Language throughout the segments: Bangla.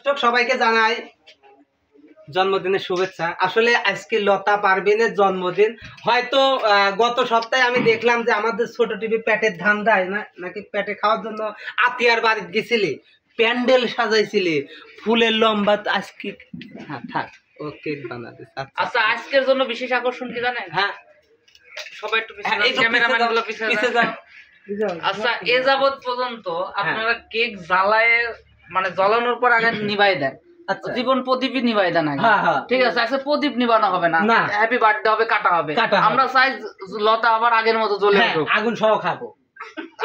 দর্শক সবাইকে জানাই জন্মদিনের শুভেচ্ছা। আসলে আজকে লতা পারভিনের জন্মদিন। হয়তো গত সপ্তাহে আমি দেখলাম যে আমাদের ছোট টিভি পেটের ধান্দায় নাকি পেটে খাওয়ার জন্য আতিয়ার বাড়িতে গেছিলি, প্যান্ডেল সাজাইছিলি, ফুলের লম্বা। আজকে হ্যাঁ থাক, ও কেক বানাবে। আচ্ছা, আজকের জন্য বিশেষ আকর্ষণ কি জানেন? হ্যাঁ, সবাই একটু ক্যামেরাম্যান গুলো পিছিয়ে যাও। আচ্ছা, এ যাবৎ পর্যন্ত আপনারা কেক জ্বালায় মানে জ্বালানোর পর আগে নিভাই দেন, জীবন প্রদীপই নিভাই দেন আগে, ঠিক আছে? আজকে প্রদীপ নিভানো হবে না, হ্যাপি বার্থডে হবে, কাটা হবে। আমরা চাই লতা আবার আগের মতো জ্বলে উঠুক, আগুন সহ খাবো।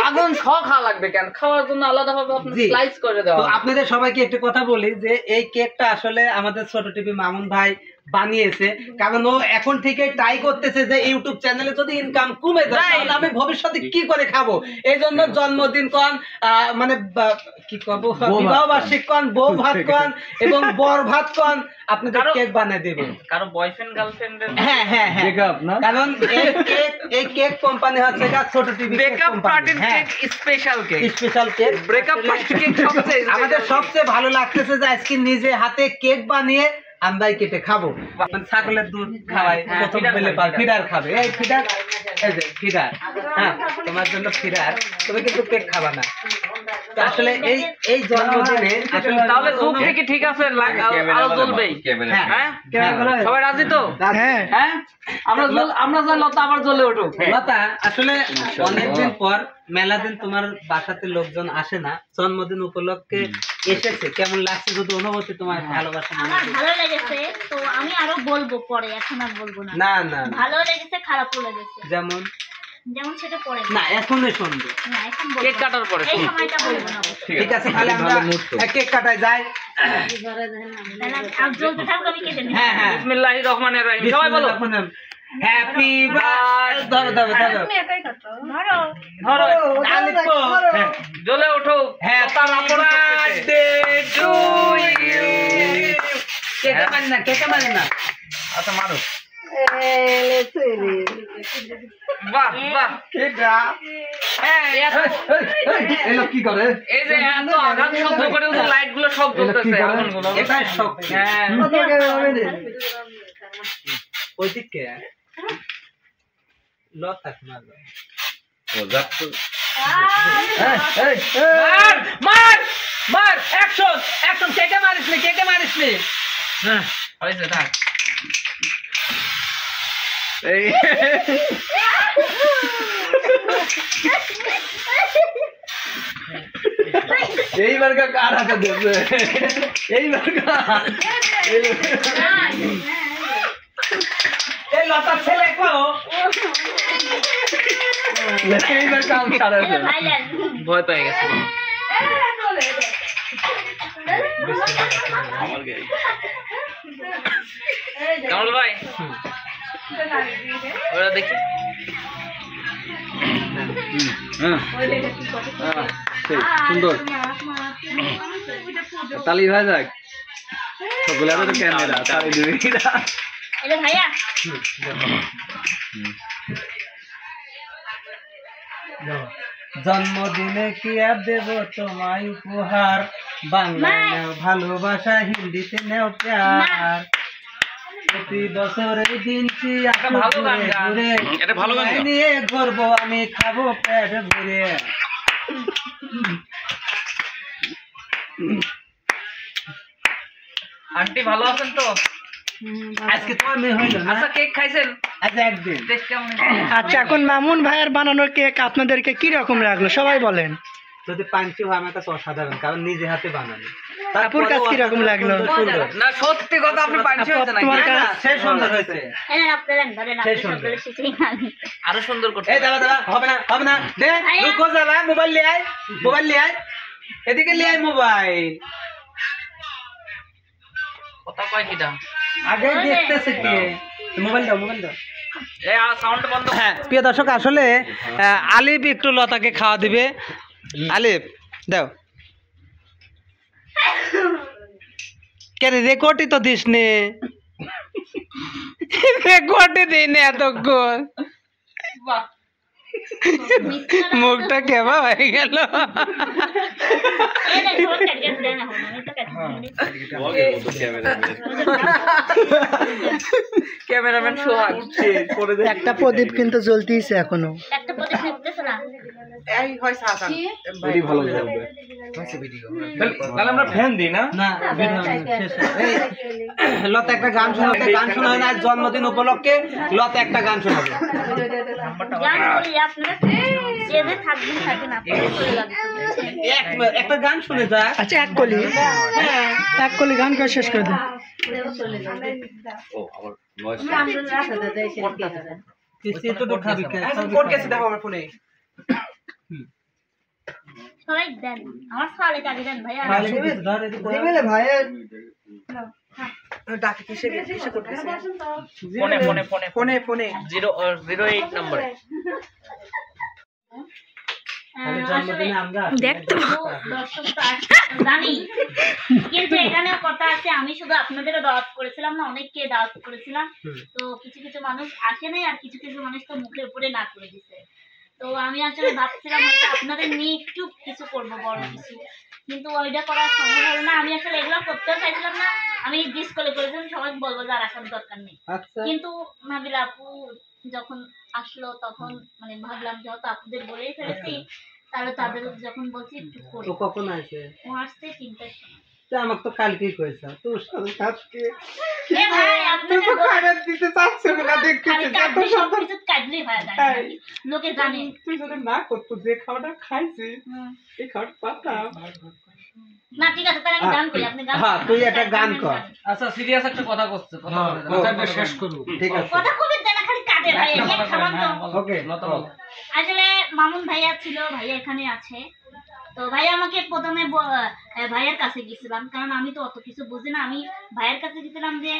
আগুন সহ খাওয়া লাগবে কেন? খাওয়ার জন্য আলাদা ভাবে আপনি স্লাইস করে দেওয়া। আপনাদের সবাইকে একটু কথা বলি যে এই কেকটা আসলে আমাদের ছোট টিভি মামুন ভাই বানিয়েছে, কারণ ও এখন থেকে ট্রাই করতেছে যে ইউটিউব চ্যানেলে যদি ইনকাম কমে যায় তাহলে আমি ভবিষ্যতে কি করে খাবো। এই জন্য জন্মদিন কন, মানে কি করবো, বিবাহ বার্ষিক কন, বউ ভাত কন এবং বর ভাত কন, আপনাদের কেক বানিয়ে দেবেন। কারো বয়ফ্রেন্ড গার্লফ্রেন্ডের হ্যাঁ হ্যাঁ হ্যাঁ, কারণ এই কেক কোম্পানি হচ্ছে ছোট টিভি ব্রেকআপ পার্টির কেক, স্পেশাল কেক, ব্রেকআপ পার্টির কেক সবচেয়ে আমাদের সবচেয়ে ভালো লাগতেছে যে আজকে নিজে হাতে কেক বানিয়ে আমরাই কেটে খাবো। ছাগলের দুধ খাওয়াই, প্রথম পেলে ফিডার খাবে। এই ফিডার, এই যে ফিডার, হ্যাঁ তোমার জন্য ফিডার, তুমি কিন্তু কেক খাবা না। আসলে এই জন্মদিনে আসলে তাহলে দুধ থেকে ঠিক আছে, আরো জ্বলবেই। হ্যাঁ, সবাই রাজি তো? হ্যাঁ, আমরা যা লতা আবার জ্বলে উঠুক। লতা, আসলে অনেকদিন পর, মেলা দিন তোমার বাসাতে লোকজন আসে না, জন্মদিন উপলক্ষে এসেছে, কেমন লাগছে যদি অনুভূতি তোমার? ভালোবাসা আমার ভালো লেগেছে, তো আমি আরো বলবো পরে, এখন আর বলবো না। না না, ভালো লেগেছে, খারাপও লেগেছে। যেমন সেটা পরে না, এখনই শুনবো, না এখন বলবো, কেক কাটার পরে এই সময়টা বলবো না। ঠিক আছে, তাহলে আমরা কেক কাটাই যাই। আর জ্বলতে থাকো, আমি কেটে নিই। হ্যাঁ হ্যাঁ, বিসমিল্লাহির রহমানির রহিম, সবাই বলো হ্যাপি বার্থডে। ধরো তুমি একাই কাটো, ধরো ধরো, আলিপো, জ্বলে ওঠো। Happy birthday to you. কেকে মারি না, কেকে মারি না। আচ্ছা, মারো। বাহ বাহ, কি করে? এই যে এত আঘাত শব্দ করে লাইট গুলো সব জ্বলতেছে, আগুনগুলো। এটাই শক্তি। হ্যাঁ, ওই দিকে লতা মারবে। মার মার, অ্যাকশন অ্যাকশন, কেকে মারিস নি, কেকে মারিস নি। হ্যাঁ, হইছে, থাক। এইবার কার হাতে দেবে? এইবার এই লতার ছেলে কো, এইবার কাম ছাড়া ভয় পেয়ে গেছে। কামাল ভাই, ওরা দেখি। সুন্দর তালি হয়ে যাক, সবগুলা তো ক্যামেরা তালি দিবি। এটা ভাইয়া জন্মদিনে কি আর দেব তোমায় উপহার, বাংলায় নেও ভালোবাসা, হিন্দিতে নেও প্যার, প্রতি বছর এই দিনটি ঘুরে নিয়ে ঘুরবো, আমি খাবো পেট ভরে। আন্টি ভালো আছেন তো? আজকে তোমার মেয়ে হইল না? আচ্ছা, কেক খাইছেন? আচ্ছা, একদিন। আচ্ছা, এখন মামুন ভাইয়ের বানানোর কেক আপনাদেরকে কি রকম লাগলো সবাই বলেন। যদি পাঞ্চি হয় আমার কাছে অসাধারণ, কারণ নিজে হাতে বানানো। আপুর কাছে কি রকম লাগলো? না, সত্যি কথা, আপনি পাঞ্চি হয়েছে নাকি? তোমার কাছে সেই সুন্দর হয়েছে। হ্যাঁ, আপনারা ধরেন, আপনি সকলে শিখেই খান। আরো সুন্দর করতে। এই দাঁড়া দাঁড়া, হবে না হবে না, দে রুকো যাবা, মোবাইল নিয়ে আয়, মোবাইল নিয়ে আয়, এদিকে নিয়ে আয় মোবাইল। কথা কয় কিটা? আগে দেখতেছে কি? মোবাইল দাও, মোবাইল দাও। এই সাউন্ড বন্ধ। হ্যাঁ, প্রিয় দর্শক, আসলে আলিফ একটু লতাকে খাওয়া দিবে। আলিফ দাও। কেন রেকর্ডই তো দিস নে? রেকর্ডই দিই না এতক্ষণ। মুখটা কেবা হয়ে গেল। ক্যামেরাম্যান সোহাগ একটা প্রদীপ কিন্তু জ্বলতেইছে এখনো। একটা প্রদীপ নিতেছ না? তাহলে আমরা ফ্যান দিই না? না ভিডিও শেষ এই লতা একটা গান শোনাবে, গান শোনাবে না জন্মদিন উপলক্ষে, লতা একটা গান শোনাবে। গান বলি আপনারা যে যে থাকবেন থাকেন আপনাদের চলে যাবে তো বুঝছেন? একটা গান শুনে যা। আচ্ছা এক কলি, এক কলি গান করে শেষ করে দেন। সবাই দেন আমার সালে আগে দেন ভাইয়া। ফোনে 08 নম্বরে জন্মদিনে আমরা দেখতো দর্শক তো জানি, কিন্তু এখানেও কথা আছে, আমি শুধু আপনাদেরও দাওয়াত করেছিলাম না, অনেককে দাওয়াত করেছিলাম, তো কিছু কিছু মানুষ আসে নাই আর কিছু কিছু মানুষ তো মুখের উপরে না করে দিছে। তো আমি আসলে ভাবছিলাম হয়তো আপনাদের নিয়ে একটু কিছু করবো, বড় কিছু, কিন্তু ওইটা করা সম্ভব হলো না। আমি আসলে এগুলো করতেও চাইছিলাম না, আমি ডিসকলে করেছিলাম সবাই বলবো যে আর আসার দরকার নেই, কিন্তু নাবিলা আপু যখন আসলো তখন মানে ভাবলাম যেহেতু আপুদের বলেই ফেলেছি, তাহলে তাদের যখন বলছি একটু করি। তো কখন আসে? ও আসছে 3টার সময়। আমাকে তো কালকেই কইছা তোর সাথে আজকে এ ভাই আপনাদের খাবার দিতে চাচ্ছে না, দেখতেছিস কত সুন্দর। সবকিছু কাটলেই হয় যায়, লোকে জানে। তুই যদি না করতো যে খাওয়াটা খাইছি এই খাওয়াটা পাতাম না ঠিক আছে, তাহলে আমি গান করি, আপনি গান হ্যাঁ তুই একটা গান কর। আচ্ছা সিরিয়াস একটা কথা করছে, কথাটা শেষ করব। ঠিক আছে কথা কবে দেন খালি কাটে ভাই, এক খাবার তো। ওকে আসলে মামুন ভাইয়া ছিল, ভাইয়া এখানে আছে, তো ভাইয়া আমাকে প্রথমে ভাইয়ার কাছে গেছিলাম, কারণ আমি তো অত কিছু বুঝি না। আমি ভাইয়ার কাছে গেছিলাম যে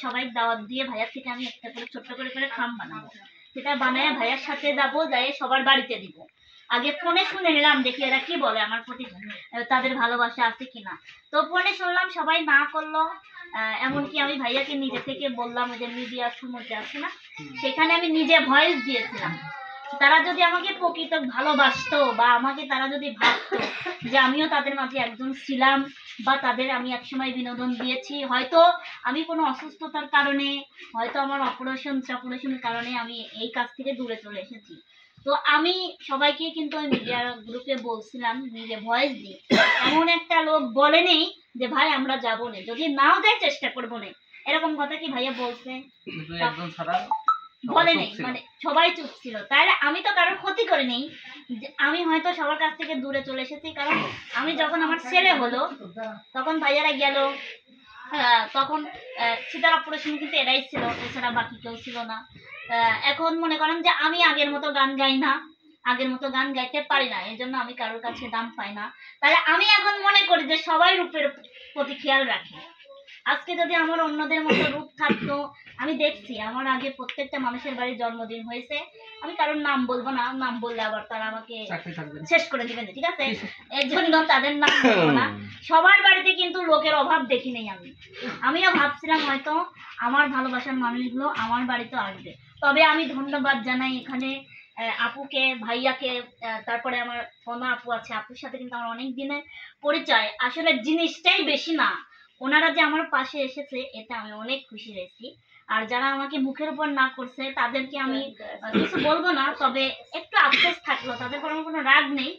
সবাই দাওয়াত দিয়ে ভাইয়ার থেকে আমি একটা করে ছোট্ট করে করে খাম বানাবো, সেটা বানায় ভাইয়ার সাথে যাবো, যাই সবার বাড়িতে দিব। আগে ফোনে শুনে নিলাম দেখি এরা কি বলে, আমার প্রতি তাদের ভালোবাসা আছে কিনা। তো ফোনে শুনলাম সবাই না করলো, এমনকি আমি ভাইয়াকে নিজে থেকে বললাম, ওই যে মিডিয়ার সমুদ্রে আছে না, সেখানে আমি নিজে ভয়েস দিয়েছিলাম। তারা যদি আমাকে প্রকৃত ভালোবাসতো বা আমাকে তারা যদি ভাবতো যে আমিও তাদের মাঝে একজন ছিলাম বা তাদের আমি একসময় বিনোদন দিয়েছি, হয়তো আমি কোনো অসুস্থতার কারণে, হয়তো আমার অপারেশনের কারণে আমি এই কাজ থেকে দূরে চলে এসেছি। তো আমি সবাইকে কিন্তু ওই মিডিয়ার গ্রুপে বলছিলাম নিজে ভয়েস দিয়ে, এমন একটা লোক বলেনি যে ভাই আমরা যাবো না, যদি নাও যাই চেষ্টা করবো না, এরকম কথা কি ভাইয়া বলছে? একজন ছাড়া বলে নেই, মানে সবাই চুপ ছিল। তাহলে আমি তো কারোর ক্ষতি করে নেই, আমি হয়তো সবার কাছ থেকে দূরে চলে এসেছি, কারণ আমি যখন আমার ছেলে হলো তখন ভাইয়ারা গেল, তখন সীতার অপারেশন কিন্তু এরাই ছিল, এছাড়া বাকি কেউ ছিল না। এখন মনে করেন যে আমি আগের মতো গান গাই না, আগের মতো গান গাইতে পারি না, এই জন্য আমি কারোর কাছে দাম পাই না। তাহলে আমি এখন মনে করি যে সবাই রূপের প্রতি খেয়াল রাখে। আজকে যদি আমার অন্যদের মতো রূপ থাকতো, আমি দেখছি আমার আগে প্রত্যেকটা মানুষের বাড়ির জন্মদিন হয়েছে, আমি কারোর নাম বলবো না, নাম বললে আবার তারা আমাকে শেষ করে দিবেন, ঠিক আছে, এর জন্য তাদের নাম বলবো না। সবার বাড়িতে কিন্তু লোকের অভাব দেখি নেই আমি, আমিও ভাবছিলাম হয়তো আমার ভালোবাসার মানুষগুলো আমার বাড়িতে আসবে। তবে আমি ধন্যবাদ জানাই এখানে আপুকে, ভাইয়াকে, তারপরে আমার কনা আপু আছে, আপুর সাথে কিন্তু আমার অনেক দিনের পরিচয়। আসলে জিনিসটাই বেশি না, ওনারা যে আমার পাশে এসেছে এতে আমি অনেক খুশি হয়েছি। আর যারা আমাকে মুখের উপর না করছে তাদেরকে আমি কিছু বলবো না, তবে একটু আফসোস থাকলো, তাদের কোনো রাগ নেই।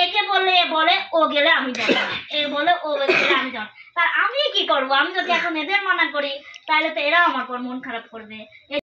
একে বলে বলে ও গেলে আমি যাবো না, এ বলে ও গেলে আমি যাবো, তার আমি কি করবো? আমি যদি এখন এদের মানা করি তাহলে তো এরাও আমার পর মন খারাপ করবে।